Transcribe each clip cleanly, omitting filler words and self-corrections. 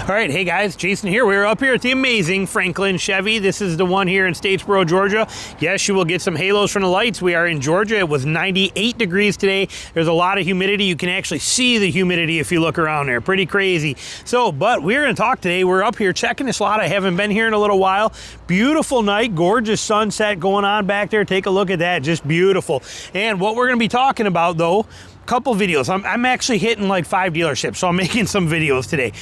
All right, hey guys, Jason here. We're up here at the amazing Franklin Chevy. This is the one here in Statesboro, Georgia. Yes, you will get some halos from the lights. We are in Georgia. It was 98 degrees today. There's a lot of humidity. You can actually see the humidity if you look around there. Pretty crazy. But we're going to talk today. We're up here checking this lot. I haven't been here in a little while. Beautiful night, gorgeous sunset going on back there. Take a look at that, just beautiful. And what we're going to be talking about though, couple videos. I'm actually hitting like 5 dealerships, so I'm making some videos today.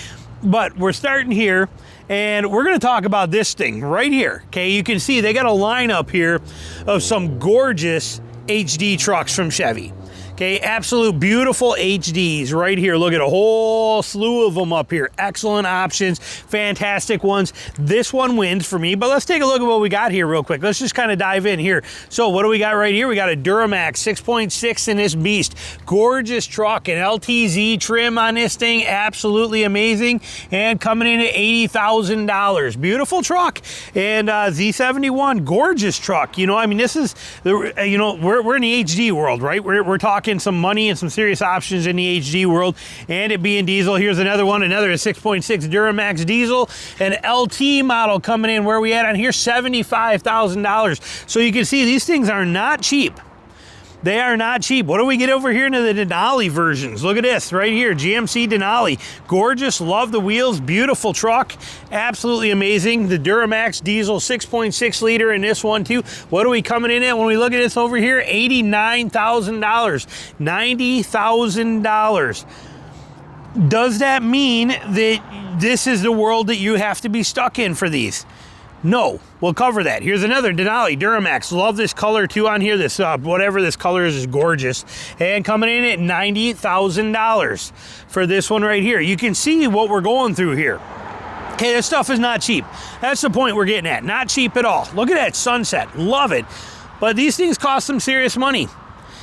But we're starting here, and we're going to talk about this thing right here. Okay, you can see they got a lineup here of some gorgeous HD trucks from Chevy. Okay, absolute beautiful HDs right here. Look at a whole slew of them up here. Excellent options, fantastic ones. This one wins for me, but let's take a look at what we got here real quick. Let's just kind of dive in here. So what do we got right here? We got a Duramax 6.6 in this beast. Gorgeous truck, an LTZ trim on this thing. Absolutely amazing. And coming in at $80,000. Beautiful truck. And Z71, gorgeous truck. You know, I mean, this is, we're in the HD world, right? We're talking some money and some serious options in the HD world, and it being diesel. Here's another one, another 6.6 Duramax diesel, an LT model coming in. Where we at on here? $75,000. So you can see these things are not cheap. They are not cheap. What do we get over here into the Denali versions? Look at this right here, GMC Denali. Gorgeous, love the wheels, beautiful truck, absolutely amazing. The Duramax diesel 6.6 liter in this one too. What are we coming in at when we look at this over here? $89,000, $90,000. Does that mean that this is the world that you have to be stuck in for these? No, we'll cover that. Here's another Denali Duramax. Love this color too on here. This whatever this color is gorgeous. And coming in at $90,000 for this one right here. You can see what we're going through here. Okay, this stuff is not cheap. That's the point we're getting at. Not cheap at all. Look at that sunset. Love it. But these things cost some serious money.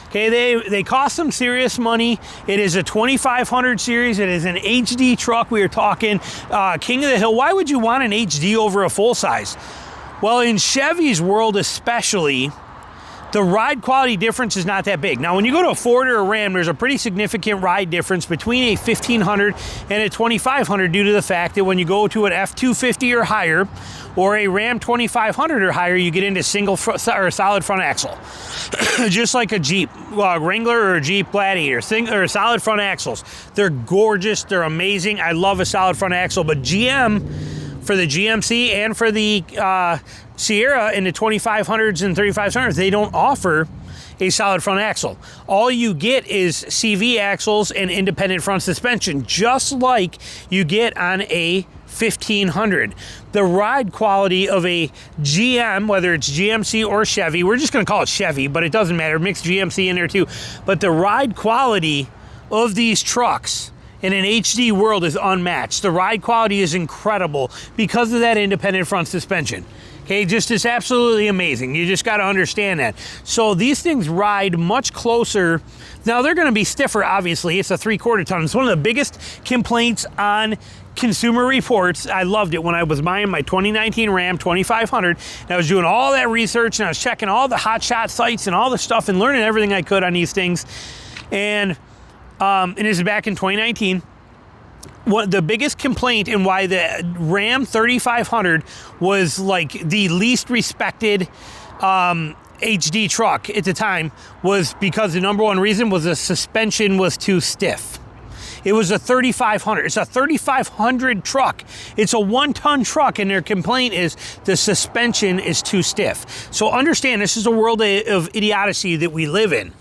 Okay, they cost some serious money. It is a 2500 series. It is an HD truck. We are talking King of the Hill. Why would you want an HD over a full size? Well, in Chevy's world especially, the ride quality difference is not that big. Now, when you go to a Ford or a Ram, there's a pretty significant ride difference between a 1500 and a 2500 due to the fact that when you go to an F250 or higher, or a Ram 2500 or higher, you get into single or solid front axle. Just like a Jeep Wrangler or a Jeep Gladiator, or solid front axles. They're gorgeous, they're amazing. I love a solid front axle, but GM, for the GMC and for the Sierra in the 2500s and 3500s, they don't offer a solid front axle. All you get is CV axles and independent front suspension, just like you get on a 1500. The ride quality of a GM, whether it's GMC or Chevy, we're just going to call it Chevy, but it doesn't matter, mix GMC in there too. But the ride quality of these trucks in an HD world is unmatched. The ride quality is incredible because of that independent front suspension. Okay, it's absolutely amazing. You just got to understand that. So these things ride much closer. Now they're going to be stiffer, obviously. It's a 3/4 ton. It's one of the biggest complaints on Consumer Reports. I loved it when I was buying my 2019 Ram 2500. And I was doing all that research and I was checking all the hotshot sites and all the stuff and learning everything I could on these things. And this is back in 2019. The biggest complaint and why the Ram 3500 was like the least respected HD truck at the time was because the number one reason was the suspension was too stiff. It was a 3500. It's a 3500 truck. It's a 1-ton truck, and their complaint is the suspension is too stiff. So understand, this is a world of idiocy that we live in.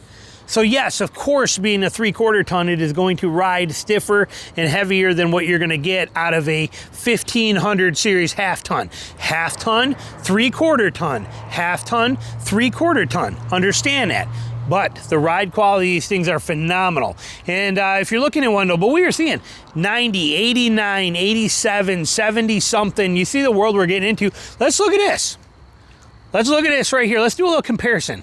So yes, of course, being a 3/4 ton, it is going to ride stiffer and heavier than what you're going to get out of a 1500 series half ton. Half ton, 3/4 ton, half ton, 3/4 ton. Understand that. But the ride quality, these things are phenomenal. And if you're looking at one though, but we are seeing 90, 89, 87, 70 something. You see the world we're getting into. Let's look at this. Let's look at this right here. Let's do a little comparison.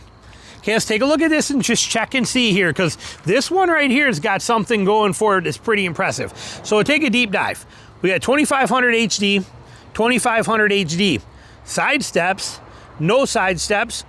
Okay, let's take a look at this and just check and see here, because this one right here has got something going for it that's pretty impressive. So we'll take a deep dive. We got 2500 HD, 2500 HD. Side steps, no side steps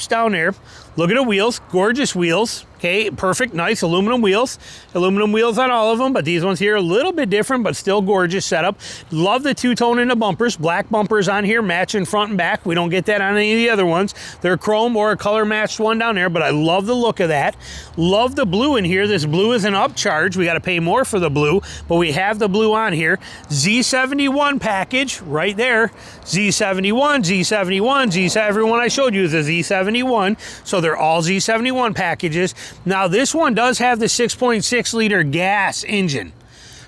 down there. Look at the wheels, gorgeous wheels. Okay, perfect, nice aluminum wheels. Aluminum wheels on all of them, but these ones here are a little bit different, but still gorgeous setup. Love the two-tone in the bumpers. Black bumpers on here, matching front and back. We don't get that on any of the other ones. They're chrome or a color-matched one down there, but I love the look of that. Love the blue in here. This blue is an upcharge. We got to pay more for the blue, but we have the blue on here. Z71 package right there. Z71, Z71, Z71. Everyone I showed you is a Z71, so they're all Z71 packages. Now this one does have the 6.6 liter gas engine.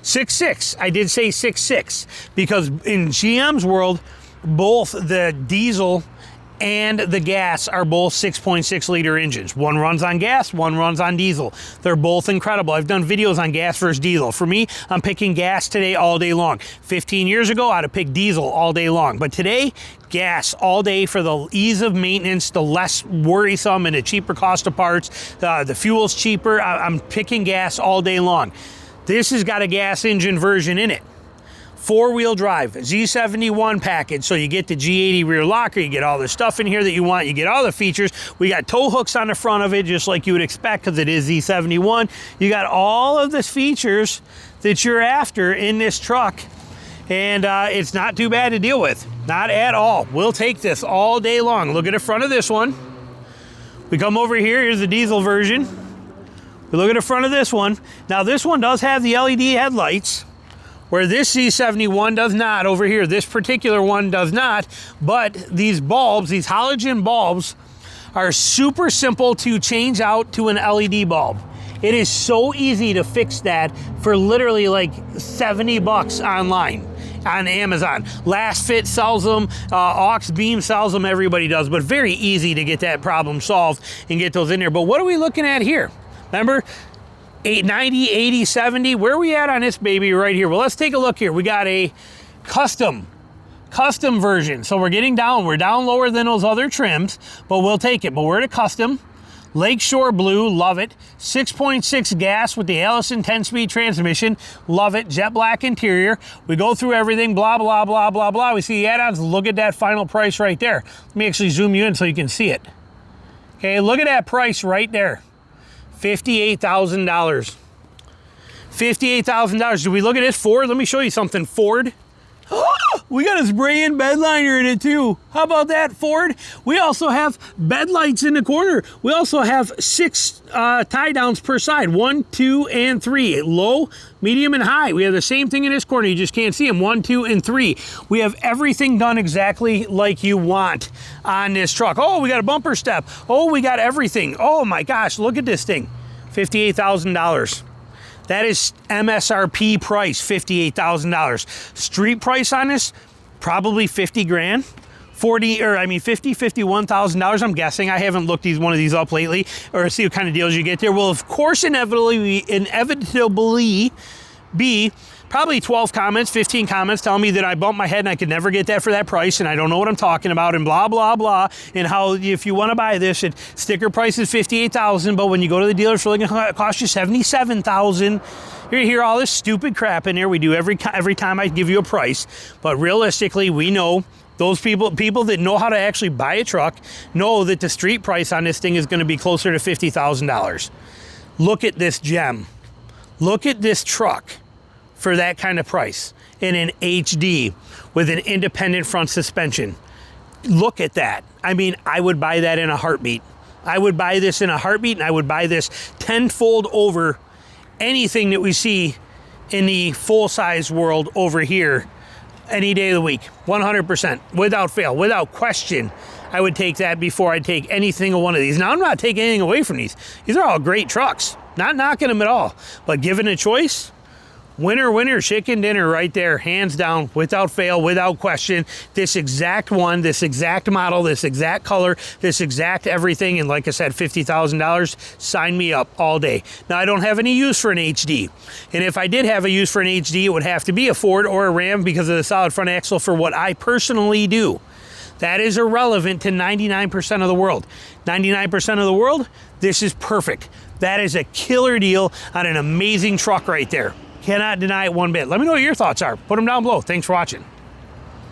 6.6, I did say 6.6 because in GM's world, both the diesel and the gas are both 6.6 liter engines. One runs on gas, one runs on diesel. They're both incredible. I've done videos on gas versus diesel. For me, I'm picking gas today all day long. 15 years ago, I'd have picked diesel all day long. But today, gas all day for the ease of maintenance, the less worrisome and the cheaper cost of parts. The fuel's cheaper. I'm picking gas all day long. This has got a gas engine version in it. 4-wheel drive, Z71 package, so you get the G80 rear locker, you get all the stuff in here that you want, you get all the features. We got tow hooks on the front of it, just like you would expect, because it is Z71. You got all of the features that you're after in this truck, and it's not too bad to deal with. Not at all. We'll take this all day long. Look at the front of this one. We come over here, here's the diesel version. We look at the front of this one. Now this one does have the LED headlights, where this Z71 does not. Over here, this particular one does not, but these bulbs, these halogen bulbs, are super simple to change out to an LED bulb. It is so easy to fix that for literally like 70 bucks online on Amazon. Last Fit sells them, Aux Beam sells them, everybody does, but very easy to get that problem solved and get those in there. But what are we looking at here? Remember, 890, 80, 70, where are we at on this baby right here? Well, let's take a look here. We got a custom version. So we're down lower than those other trims, but we'll take it. But we're at a custom. Lakeshore Blue, love it. 6.6 gas with the Allison 10-speed transmission, love it. Jet black interior. We go through everything, blah, blah, blah, blah, blah. We see the add-ons. Look at that final price right there. Let me actually zoom you in so you can see it. Okay, look at that price right there. $58,000. $58,000. Do we look at this Ford? Let me show you something. Ford. We got a spray-in bed liner in it too. How about that, Ford? We also have bed lights in the corner. We also have 6 tie downs per side. 1, 2, and 3. Low, medium, and high. We have the same thing in this corner. You just can't see them. 1, 2, and 3. We have everything done exactly like you want on this truck. Oh, we got a bumper step. Oh, we got everything. Oh my gosh, look at this thing. $58,000. That is MSRP price, $58,000. Street price on this, probably 50 grand. 51,000 I'm guessing. I haven't looked one of these up lately or see what kind of deals you get there. Will of course inevitably be probably 12 comments, 15 comments telling me that I bumped my head and I could never get that for that price and I don't know what I'm talking about and blah, blah, blah. And how if you want to buy this, sticker price is $58,000, but when you go to the dealer, it's really going to cost you $77,000. You're going to hear all this stupid crap in there. We do every time I give you a price. But realistically, we know those people that know how to actually buy a truck know that the street price on this thing is going to be closer to $50,000. Look at this gem. Look at this truck for that kind of price in an HD with an independent front suspension. Look at that. I mean, I would buy that in a heartbeat. I would buy this in a heartbeat, and I would buy this tenfold over anything that we see in the full-size world over here any day of the week. 100%, without fail, without question. I would take that before I'd take any single one of these. Now, I'm not taking anything away from these. These are all great trucks. Not knocking them at all. But given a choice, winner, chicken dinner right there, hands down, without fail, without question. This exact one, this exact model, this exact color, this exact everything, and like I said, $50,000, sign me up all day. Now, I don't have any use for an HD, and if I did have a use for an HD, it would have to be a Ford or a Ram because of the solid front axle for what I personally do. That is irrelevant to 99% of the world. 99% of the world, this is perfect. That is a killer deal on an amazing truck right there. Cannot deny it one bit. Let me know what your thoughts are. Put them down below. Thanks for watching.